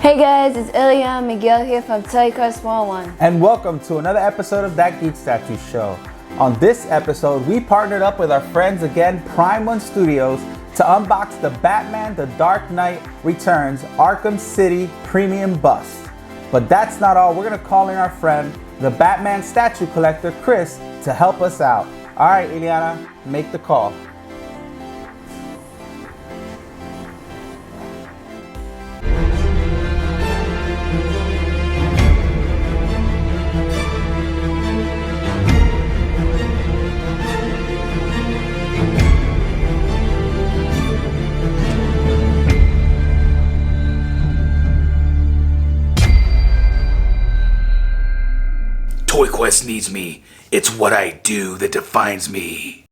Hey guys, it's Ilya Miguel here from Quest 101. And welcome to another episode of That Geek Statue Show. On this episode, we partnered up with our friends again, Prime 1 Studios, to unbox the Batman The Dark Knight Returns Arkham City Premium Bust. But that's not all. We're going to call in our friend, the Batman statue collector, Chris, to help us out. All right, Ileana, make the call. Toy Quest needs me. It's what I do that defines me.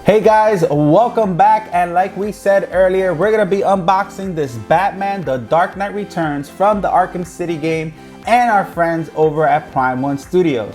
Hey guys, welcome back, and like we said earlier, we're going to be unboxing this Batman The Dark Knight Returns from the Arkham City game and our friends over at Prime 1 Studios.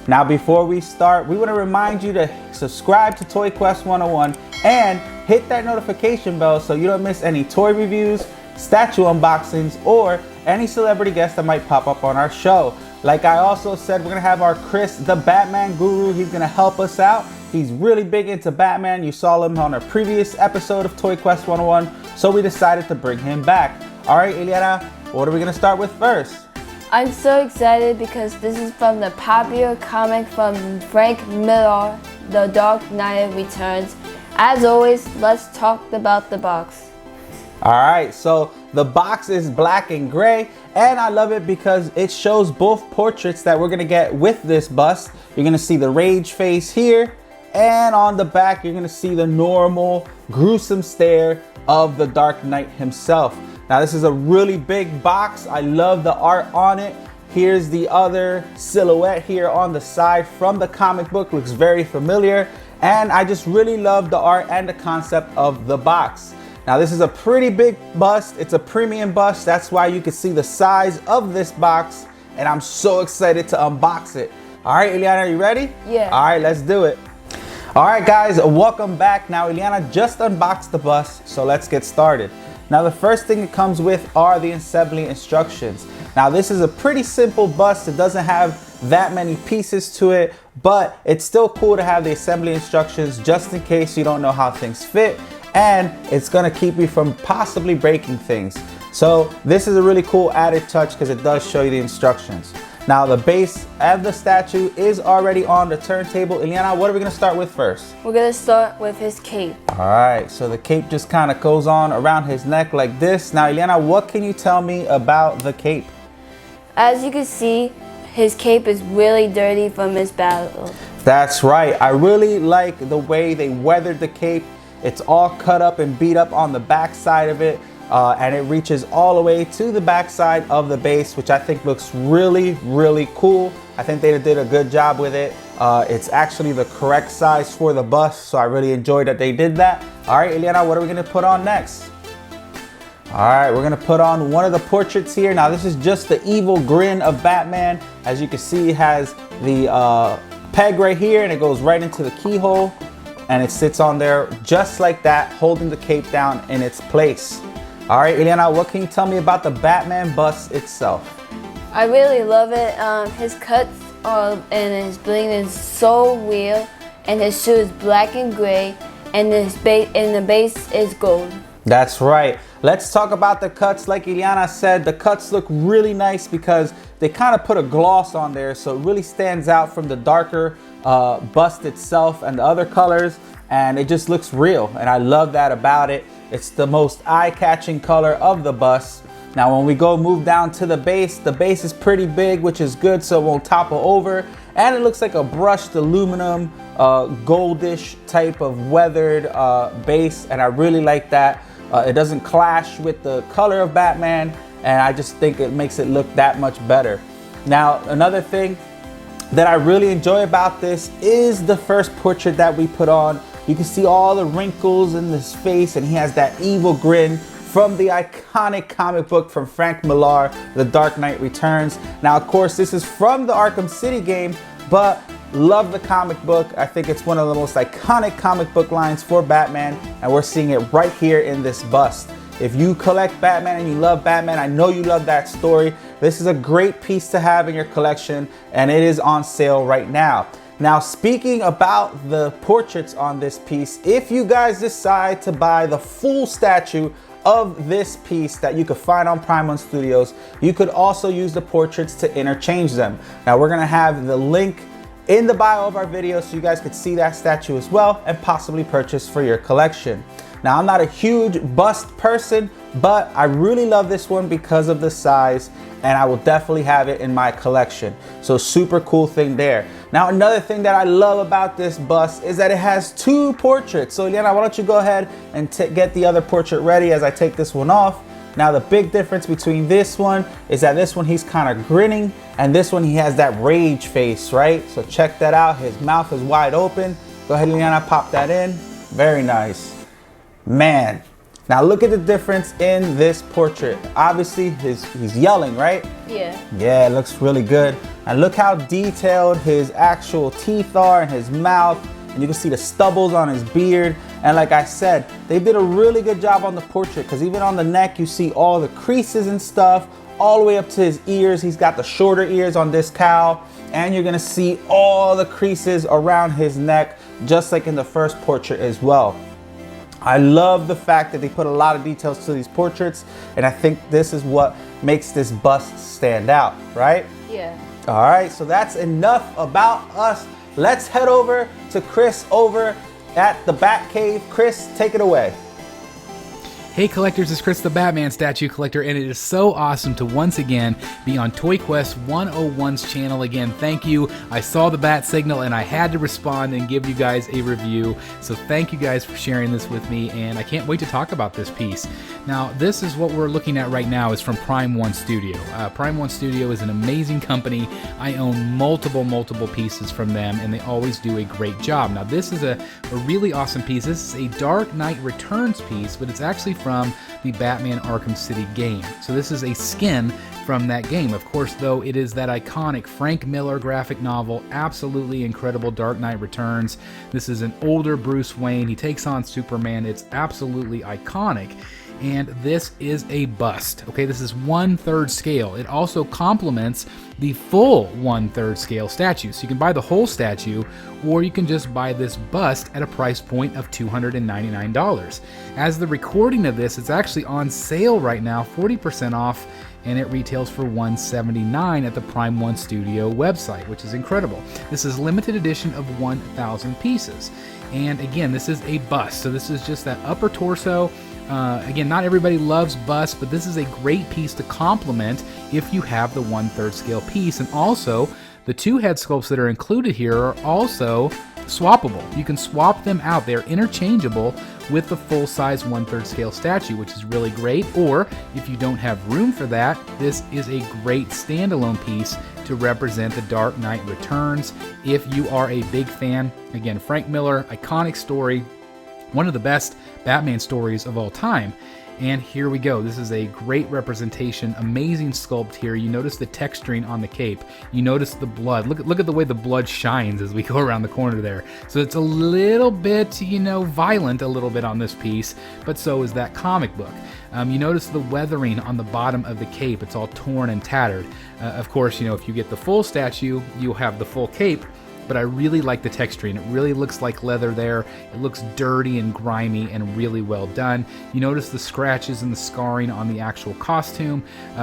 Now before we start, we want to remind you to subscribe to Toy Quest 101 and hit that notification bell so you don't miss any toy reviews, statue unboxings, or any celebrity guests that might pop up on our show. Like I also said, we're going to have our Chris, the Batman Guru. He's going to help us out. He's really big into Batman. You saw him on a previous episode of Toy Quest 101, so we decided to bring him back. All right, Ileana, what are we going to start with first? I'm so excited because this is from the popular comic from Frank Miller, The Dark Knight Returns. As always, let's talk about the box. All right, so the box is black and gray, and I love it because it shows both portraits that we're going to get with this bust. You're going to see the rage face here, and on the back, you're going to see the normal, gruesome stare of the Dark Knight himself. Now, this is a really big box. I love the art on it. Here's the other silhouette here on the side from the comic book. Looks very familiar. And I just really love the art and the concept of the box. Now, this is a pretty big bust. It's a premium bust. That's why you can see the size of this box. And I'm so excited to unbox it. All right, Ileana, are you ready? Yeah. All right, let's do it. All right, guys, welcome back. Now, Ileana just unboxed the bust, so let's get started. Now, the first thing it comes with are the assembly instructions. Now, this is a pretty simple bust. It doesn't have that many pieces to it, but it's still cool to have the assembly instructions just in case you don't know how things fit, and it's gonna keep you from possibly breaking things. So this is a really cool added touch because it does show you the instructions. Now, the base of the statue is already on the turntable. Ileana, what are we going to start with first? We're going to start with his cape. All right, so the cape just kind of goes on around his neck like this. Now, Ileana, what can you tell me about the cape? As you can see, his cape is really dirty from his battle. That's right. I really like the way they weathered the cape. It's all cut up and beat up on the back side of it. And it reaches all the way to the back side of the base, which I think looks really, really cool. I think they did a good job with it. It's actually the correct size for the bust, so I really enjoyed that they did that. All right, Ileana, what are we gonna put on next? All right, we're gonna put on one of the portraits here. Now, this is just the evil grin of Batman. As you can see, it has the peg right here, and it goes right into the keyhole, and it sits on there just like that, holding the cape down in its place. All right, Ileana, what can you tell me about the Batman bust itself? I really love it. His cuts and his bling is so real, and his shoe is black and gray, and the base is gold. That's right. Let's talk about the cuts. Like Ileana said, the cuts look really nice because they kind of put a gloss on there, so it really stands out from the darker bust itself and the other colors, and it just looks real, and I love that about it. It's the most eye-catching color of the bust. Now, when we move down to the base is pretty big, which is good so it won't topple over, and it looks like a brushed aluminum, goldish type of weathered base, and I really like that. It doesn't clash with the color of Batman, and I just think it makes it look that much better. Now, another thing that I really enjoy about this is the first portrait that we put on. You can see all the wrinkles in his face, and he has that evil grin from the iconic comic book from Frank Millar, The Dark Knight Returns. Now, of course, this is from the Arkham City game, but love the comic book. I think it's one of the most iconic comic book lines for Batman, and we're seeing it right here in this bust. If you collect Batman and you love Batman, I know you love that story. This is a great piece to have in your collection, and it is on sale right now. Now, speaking about the portraits on this piece, if you guys decide to buy the full statue of this piece that you could find on Prime 1 Studios, you could also use the portraits to interchange them. Now, we're gonna have the link in the bio of our video so you guys could see that statue as well and possibly purchase for your collection. Now, I'm not a huge bust person, but I really love this one because of the size, and I will definitely have it in my collection. So super cool thing there. Now, another thing that I love about this bust is that it has two portraits. So Eliana, why don't you go ahead and get the other portrait ready as I take this one off. Now, the big difference between this one is that this one he's kind of grinning, and this one he has that rage face, right? So check that out. His mouth is wide open. Go ahead, Eliana, pop that in. Very nice. Man, now look at the difference in this portrait. Obviously, he's yelling, right? Yeah. Yeah, it looks really good. And look how detailed his actual teeth are in his mouth. And you can see the stubbles on his beard. And like I said, they did a really good job on the portrait, because even on the neck, you see all the creases and stuff, all the way up to his ears. He's got the shorter ears on this cowl. And you're gonna see all the creases around his neck, just like in the first portrait as well. I love the fact that they put a lot of details to these portraits, and I think this is what makes this bust stand out, right? Yeah. All right, so that's enough about us. Let's head over to Chris over at the Batcave. Chris, take it away. Hey collectors, it's Chris the Batman Statue Collector, and it is so awesome to once again be on Toy Quest 101's channel again. Thank you. I saw the bat signal and I had to respond and give you guys a review. So thank you guys for sharing this with me, and I can't wait to talk about this piece. Now, this is what we're looking at right now is from Prime 1 Studio. Prime 1 Studio is an amazing company. I own multiple pieces from them, and they always do a great job. Now, this is a really awesome piece. This is a Dark Knight Returns piece, but it's actually from the Batman Arkham City game. So this is a skin from that game. Of course, though, it is that iconic Frank Miller graphic novel, absolutely incredible Dark Knight Returns. This is an older Bruce Wayne. He takes on Superman. It's absolutely iconic. And this is a bust. Okay, this is 1/3 scale. It also complements the full 1/3 scale statue. So you can buy the whole statue, or you can just buy this bust at a price point of $299. As the recording of this, it's actually on sale right now, 40% off, and it retails for $179 at the Prime 1 Studio website, which is incredible. This is limited edition of 1,000 pieces. And again, this is a bust. So this is just that upper torso. Again, not everybody loves busts, but this is a great piece to complement if you have the 1/3 scale piece. And also, the two head sculpts that are included here are also swappable. You can swap them out. They're interchangeable with the full-size 1/3 scale statue, which is really great. Or if you don't have room for that, this is a great standalone piece to represent the Dark Knight Returns. If you are a big fan, again, Frank Miller, iconic story, one of the best Batman stories of all time. And here we go. This is a great representation, amazing sculpt here. You notice the texturing on the cape. You notice the blood. Look at the way the blood shines as we go around the corner there. So it's a little bit, violent a little bit on this piece, but so is that comic book. You notice the weathering on the bottom of the cape. It's all torn and tattered. Of course, if you get the full statue, you'll have the full cape. But I really like the texturing. It really looks like leather there. It looks dirty and grimy and really well done. You notice the scratches and the scarring on the actual costume.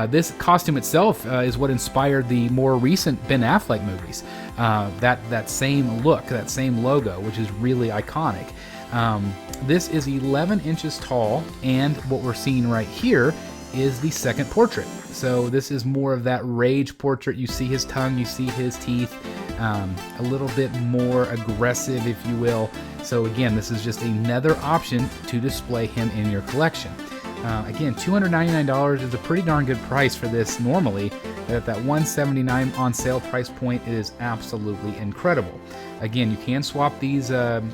This costume itself is what inspired the more recent Ben Affleck movies. That same look, that same logo, which is really iconic. This is 11 inches tall, and what we're seeing right here is the second portrait. So this is more of that rage portrait. You see his tongue, you see his teeth, a little bit more aggressive, if you will. So again, this is just another option to display him in your collection. Again, $299 is a pretty darn good price for this normally. that at that $179 on sale price point, it is absolutely incredible. Again, you can swap these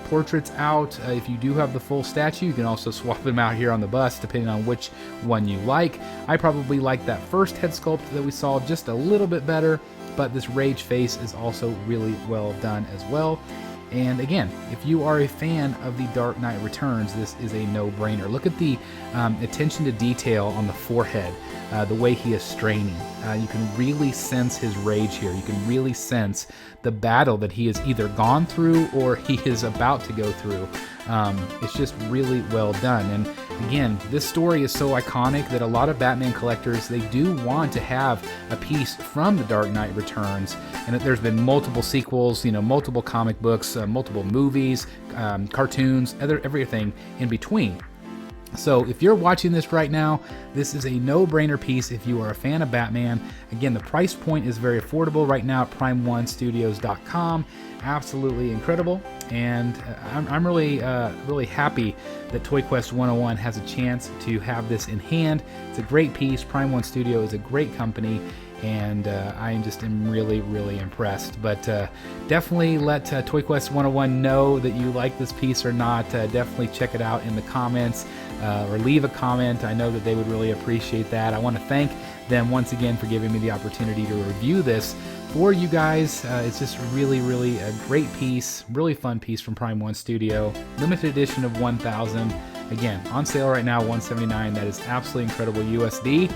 portraits out. If you do have the full statue, you can also swap them out here on the bust depending on which one you like. I probably like that first head sculpt that we saw just a little bit better, but this Rage face is also really well done as well. And again, if you are a fan of The Dark Knight Returns, this is a no-brainer. Look at the attention to detail on the forehead, the way he is straining. You can really sense his rage here. You can really sense the battle that he has either gone through or he is about to go through. It's just really well done. And again, this story is so iconic that a lot of Batman collectors, they do want to have a piece from The Dark Knight Returns. And there's been multiple sequels, multiple comic books, multiple movies, cartoons, everything in between. So if you're watching this right now, this is a no-brainer piece if you are a fan of Batman. Again, the price point is very affordable right now at prime1studios.com. Absolutely incredible. And I'm really happy that Toy Quest 101 has a chance to have this in hand. It's a great piece. Prime 1 Studio is a great company, and I am really impressed. But definitely let Toy Quest 101 know that you like this piece or not. Definitely check it out in the comments or leave a comment. I know that they would really appreciate that. I want to thank them once again for giving me the opportunity to review this for you guys. It's just really a great piece, really fun piece from Prime 1 Studio. Limited edition of 1,000. Again, on sale right now, $179. That is absolutely incredible USD.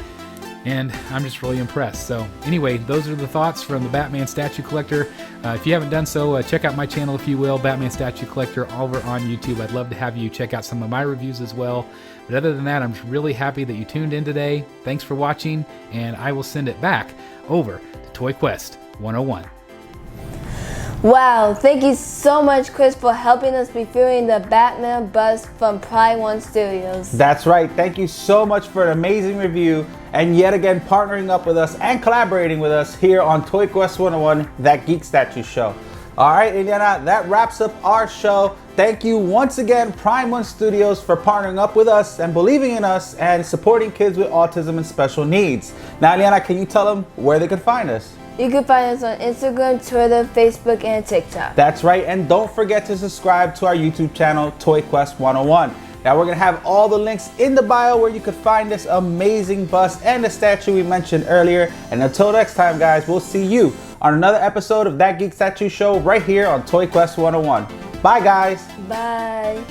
And I'm just really impressed. So anyway, those are the thoughts from the Batman Statue Collector. If you haven't done so, check out my channel if you will, Batman Statue Collector, over on YouTube. I'd love to have you check out some of my reviews as well. But other than that, I'm just really happy that you tuned in today. Thanks for watching, and I will send it back over to Toy Quest 101. Wow, thank you so much, Chris, for helping us be feeling the Batman buzz from Prime 1 Studios. That's right. Thank you so much for an amazing review, and yet again partnering up with us and collaborating with us here on Toy Quest 101, That Geek Statue Show. All right, Indiana, that wraps up our show. Thank you once again, Prime 1 Studios, for partnering up with us and believing in us and supporting kids with autism and special needs. Now, Indiana, can you tell them where they can find us? You can find us on Instagram, Twitter, Facebook, and TikTok. That's right, and don't forget to subscribe to our YouTube channel, Toy Quest 101. Now, we're going to have all the links in the bio where you could find this amazing bust and the statue we mentioned earlier. And until next time, guys, we'll see you on another episode of That Geek Statue Show right here on Toy Quest 101. Bye, guys. Bye.